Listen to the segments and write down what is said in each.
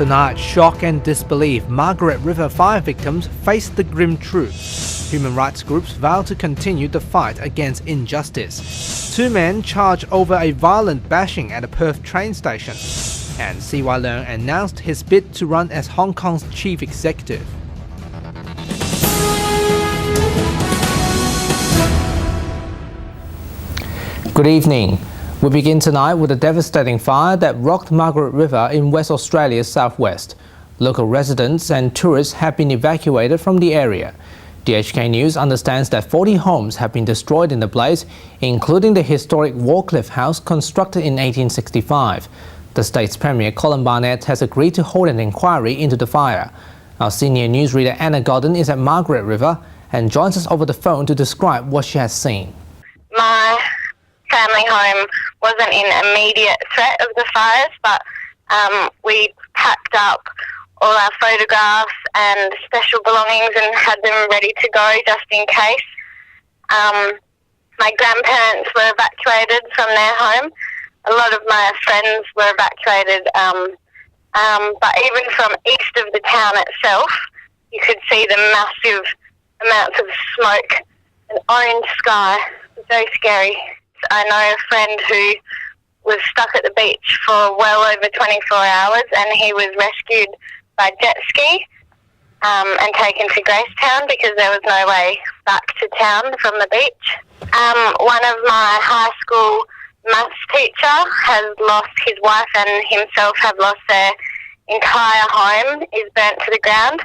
Tonight, shock and disbelief, Margaret River fire victims face the grim truth. Human rights groups vow to continue the fight against injustice. 2 men charged over a violent bashing at a Perth train station. And Leung announced his bid to run as Hong Kong's chief executive. Good evening. We begin tonight with a devastating fire that rocked Margaret River in West Australia's southwest. Local residents and tourists have been evacuated from the area. DHK News understands that 40 homes have been destroyed in the blaze, including the historic Warcliffe house constructed in 1865. The state's Premier Colin Barnett has agreed to hold an inquiry into the fire. Our senior newsreader Anna Godden is at Margaret River and joins us over the phone to describe what she has seen. My family home wasn't in immediate threat of the fires, but we packed up all our photographs and special belongings and had them ready to go just in case. My grandparents were evacuated from their home. A lot of my friends were evacuated, but even from east of the town itself, you could see the massive amounts of smoke and orange sky. It was very scary. I know a friend who was stuck at the beach for well over 24 hours and he was rescued by jet ski and taken to Gracetown because there was no way back to town from the beach. One of my high school maths teacher has lost, his wife and himself have lost their entire home, is burnt to the ground.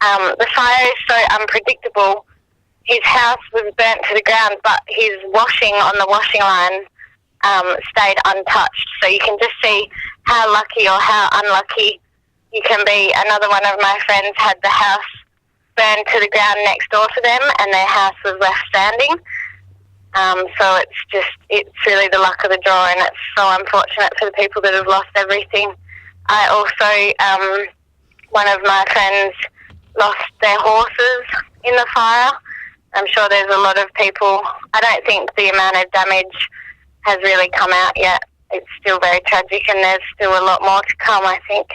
The fire is so unpredictable. His house was burnt to the ground, but his washing on the washing line stayed untouched. So you can just see how lucky or how unlucky you can be. Another one of my friends had the house burned to the ground next door to them and their house was left standing. So it's really the luck of the draw, and it's so unfortunate for the people that have lost everything. I also, one of my friends lost their horses in the fire. I'm sure there's a lot of people. I don't think the amount of damage has really come out yet. It's still very tragic and there's still a lot more to come, I think.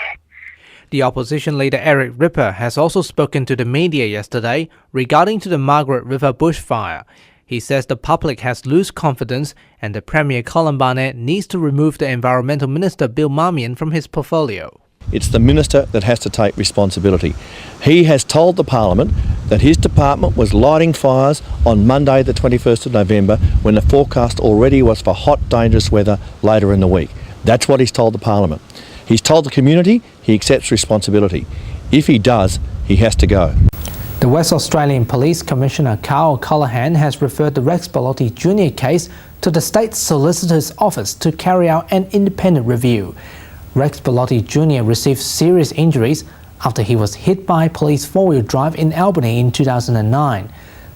The opposition leader Eric Ripper has also spoken to the media yesterday regarding to the Margaret River bushfire. He says the public has lost confidence and the Premier Colin Barnett needs to remove the Environmental Minister Bill Marmion from his portfolio. It's the Minister that has to take responsibility. He has told the Parliament that his department was lighting fires on Monday the 21st of November when the forecast already was for hot, dangerous weather later in the week. That's what he's told the Parliament. He's told the community he accepts responsibility. If he does, he has to go. The West Australian Police Commissioner Carl Callaghan has referred the Rex Polotti Jr case to the State Solicitor's Office to carry out an independent review. Rex Polotti Jr received serious injuries after he was hit by a police four-wheel drive in Albany in 2009.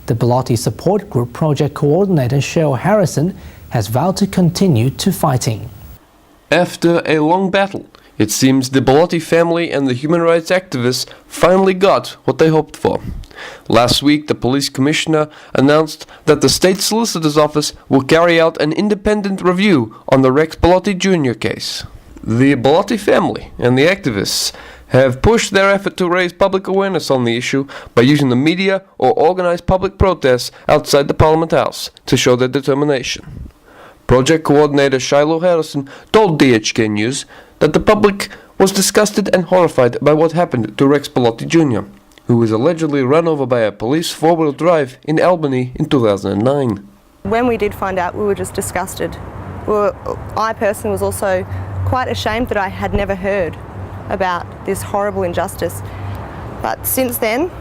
The Polotti Support Group Project Coordinator Cheryl Harrison has vowed to continue to fighting. After a long battle, it seems the Polotti family and the human rights activists finally got what they hoped for. Last week, the police commissioner announced that the State Solicitor's Office will carry out an independent review on the Rex Polotti Jr case. The Polotti family and the activists have pushed their effort to raise public awareness on the issue by using the media or organized public protests outside the Parliament House to show their determination. Project coordinator Shiloh Harrison told DHK News that the public was disgusted and horrified by what happened to Rex Polotti Jr, who was allegedly run over by a police four-wheel drive in Albany in 2009. When we did find out, we were just disgusted. I personally was also quite ashamed that I had never heard about this horrible injustice. But since then,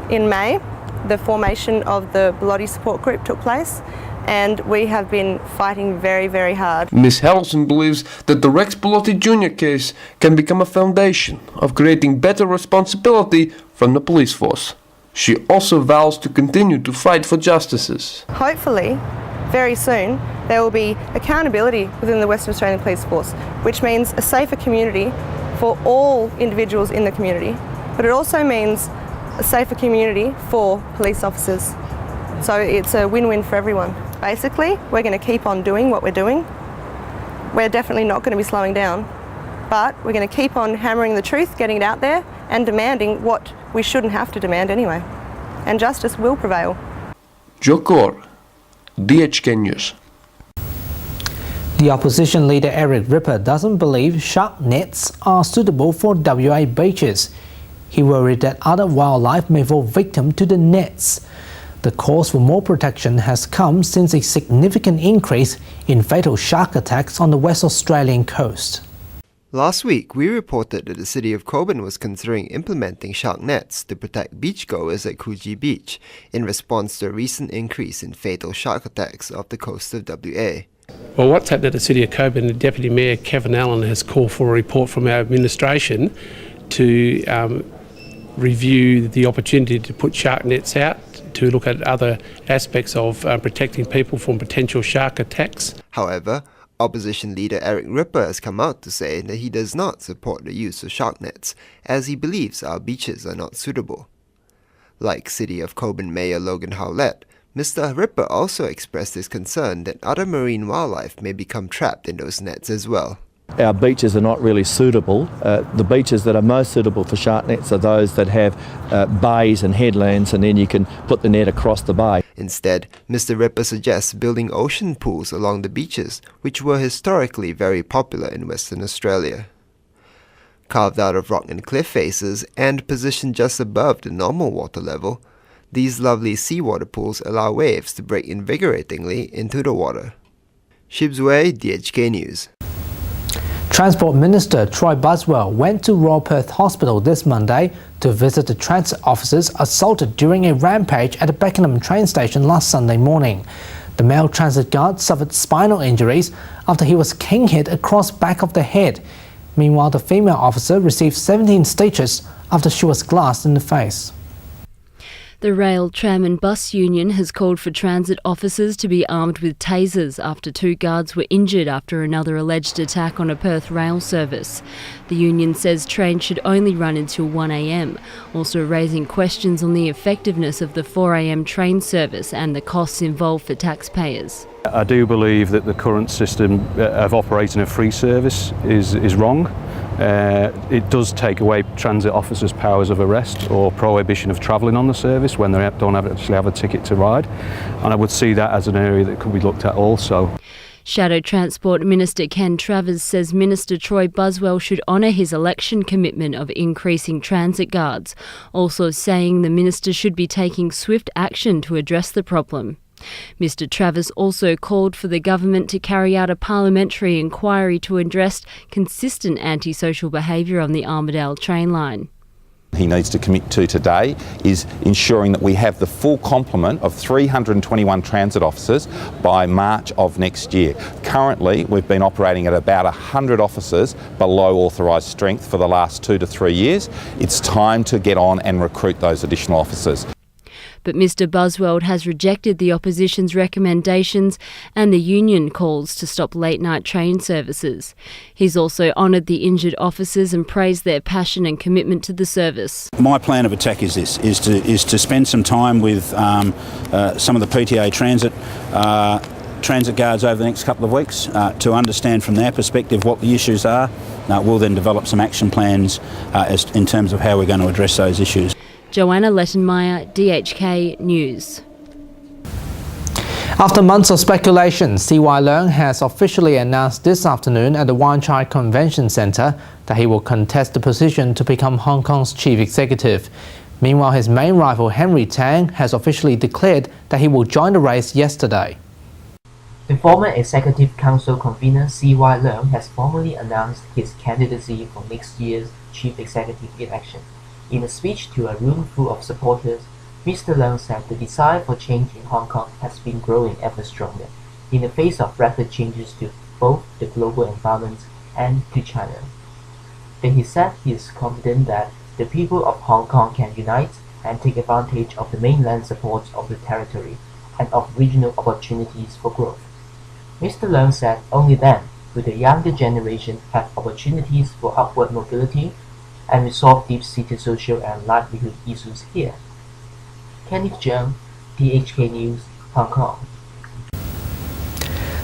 in May, the formation of the Polotti Support Group took place, and we have been fighting very, very hard. Ms. Harrison believes that the Rex Polotti Jr case can become a foundation of creating better responsibility from the police force. She also vows to continue to fight for justices. Hopefully, very soon, there will be accountability within the Western Australian Police Force, which means a safer community for all individuals in the community, but it also means a safer community for police officers. So it's a win-win for everyone. Basically, we're going to keep on doing what we're doing. We're definitely not going to be slowing down, But we're going to keep on hammering the truth, getting it out there, and demanding what we shouldn't have to demand anyway. And justice will prevail. Corr, DHK News. The opposition leader Margaret River doesn't believe shark nets are suitable for WA beaches. He worried that other wildlife may fall victim to the nets. The calls for more protection has come since a significant increase in fatal shark attacks on the West Australian coast. Last week, we reported that the city of Godden was considering implementing shark nets to protect beachgoers at Coogee Beach in response to a recent increase in fatal shark attacks off the coast of WA. Well, what's happened at the City of Coburn, the Deputy Mayor Kevin Allen has called for a report from our administration to review the opportunity to put shark nets out, to look at other aspects of protecting people from potential shark attacks. However, opposition leader Margaret River has come out to say that he does not support the use of shark nets, as he believes our beaches are not suitable. Like City of Coburn Mayor Logan Howlett, Mr. River also expressed his concern that other marine wildlife may become trapped in those nets as well. Our beaches are not really suitable. The beaches that are most suitable for shark nets are those that have bays and headlands, and then you can put the net across the bay. Instead, Mr. River suggests building ocean pools along the beaches, which were historically very popular in Western Australia. Carved out of rock and cliff faces and positioned just above the normal water level, these lovely seawater pools allow waves to break invigoratingly into the water. Shibs, DHK News. Transport Minister Troy Buswell went to Royal Perth Hospital this Monday to visit the transit officers assaulted during a rampage at the Beckenham train station last Sunday morning. The male transit guard suffered spinal injuries after he was king-hit across back of the head. Meanwhile, the female officer received 17 stitches after she was glassed in the face. The Rail, Tram and Bus Union has called for transit officers to be armed with tasers after 2 guards were injured after another alleged attack on a Perth rail service. The union says trains should only run until 1 a.m, also raising questions on the effectiveness of the 4 a.m. train service and the costs involved for taxpayers. I do believe that the current system of operating a free service is wrong. It does take away transit officers' powers of arrest or prohibition of travelling on the service when they don't actually have a ticket to ride, and I would see that as an area that could be looked at also. Shadow Transport Minister Ken Travers says Minister Troy Buswell should honour his election commitment of increasing transit guards, also saying the minister should be taking swift action to address the problem. Mr. Travers also called for the government to carry out a parliamentary inquiry to address consistent antisocial behaviour on the Armidale train line. He needs to commit to today is ensuring that we have the full complement of 321 transit officers by March of next year. Currently, we've been operating at about 100 officers below authorised strength for the last 2 to 3 years. It's time to get on and recruit those additional officers. But Mr. Buswell has rejected the opposition's recommendations and the union calls to stop late-night train services. He's also honoured the injured officers and praised their passion and commitment to the service. My plan of attack is this: is to spend some time with some of the PTA transit guards over the next couple of weeks to understand from their perspective what the issues are. We'll then develop some action plans in terms of how we're going to address those issues. Johanna, Lettenmaier, DHK News. After months of speculation, CY Leung has officially announced this afternoon at the Wan Chai Convention Centre that he will contest the position to become Hong Kong's chief executive. Meanwhile, his main rival Henry Tang has officially declared that he will join the race yesterday. The former Executive Council convener CY Leung has formally announced his candidacy for next year's chief executive election. In a speech to a room full of supporters, Mr. Leung said the desire for change in Hong Kong has been growing ever stronger in the face of rapid changes to both the global environment and to China. Then he said he is confident that the people of Hong Kong can unite and take advantage of the mainland support of the territory and of regional opportunities for growth. Mr. Leung said only then will the younger generation have opportunities for upward mobility and resolve deep-seated social and livelihood issues here. Kenneth, DHK News, Hong Kong.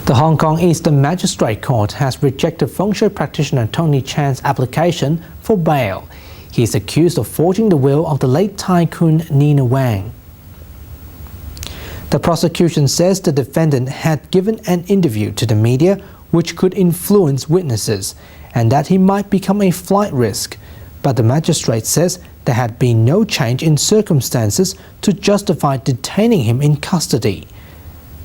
The Hong Kong Eastern Magistrate Court has rejected feng shui practitioner Tony Chan's application for bail. He is accused of forging the will of the late tycoon Nina Wang. The prosecution says the defendant had given an interview to the media which could influence witnesses and that he might become a flight risk. But the magistrate says there had been no change in circumstances to justify detaining him in custody.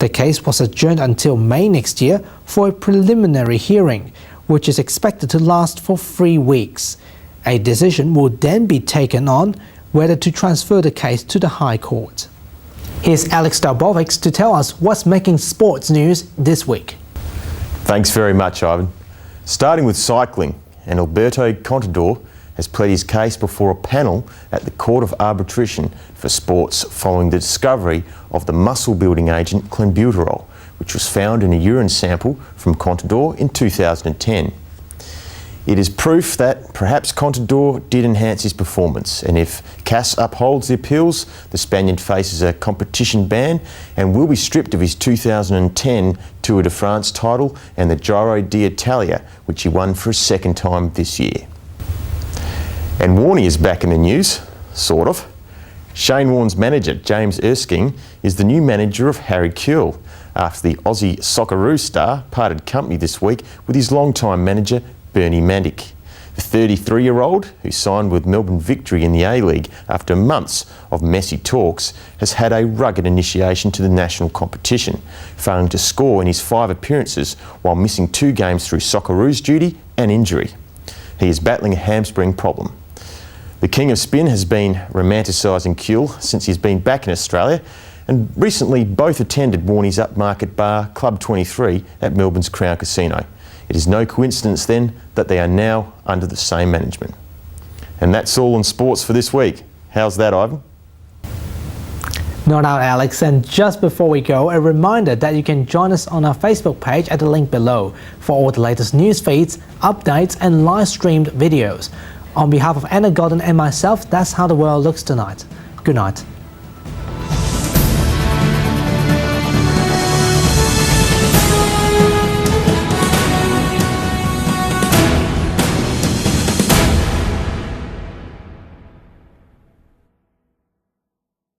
The case was adjourned until May next year for a preliminary hearing, which is expected to last for 3 weeks. A decision will then be taken on whether to transfer the case to the High Court. Here's Alex Stelbovics to tell us what's making sports news this week. Thanks very much, Ivan. Starting with cycling, and Alberto Contador has pled his case before a panel at the Court of Arbitration for Sports following the discovery of the muscle-building agent clenbuterol, which was found in a urine sample from Contador in 2010. It is proof that perhaps Contador did enhance his performance, and if CAS upholds the appeals, the Spaniard faces a competition ban and will be stripped of his 2010 Tour de France title and the Giro d'Italia, which he won for a second time this year. And Warne is back in the news, sort of. Shane Warne's manager, James Erskine, is the new manager of Harry Kewell, after the Aussie Socceroo star parted company this week with his longtime manager, Bernie Mandic. The 33-year-old, who signed with Melbourne Victory in the A-League after months of messy talks, has had a rugged initiation to the national competition, failing to score in his 5 appearances while missing 2 games through Socceroo's duty and injury. He is battling a hamstring problem. The King of Spin has been romanticising Kewell since he's been back in Australia, and recently both attended Warnie's upmarket bar, Club 23, at Melbourne's Crown Casino. It is no coincidence then that they are now under the same management. And that's all in sports for this week. How's that, Ivan? Not out, Alex. And just before we go, a reminder that you can join us on our Facebook page at the link below for all the latest news feeds, updates and live streamed videos. On behalf of Anna, Godden and myself, that's how the world looks tonight. Good night.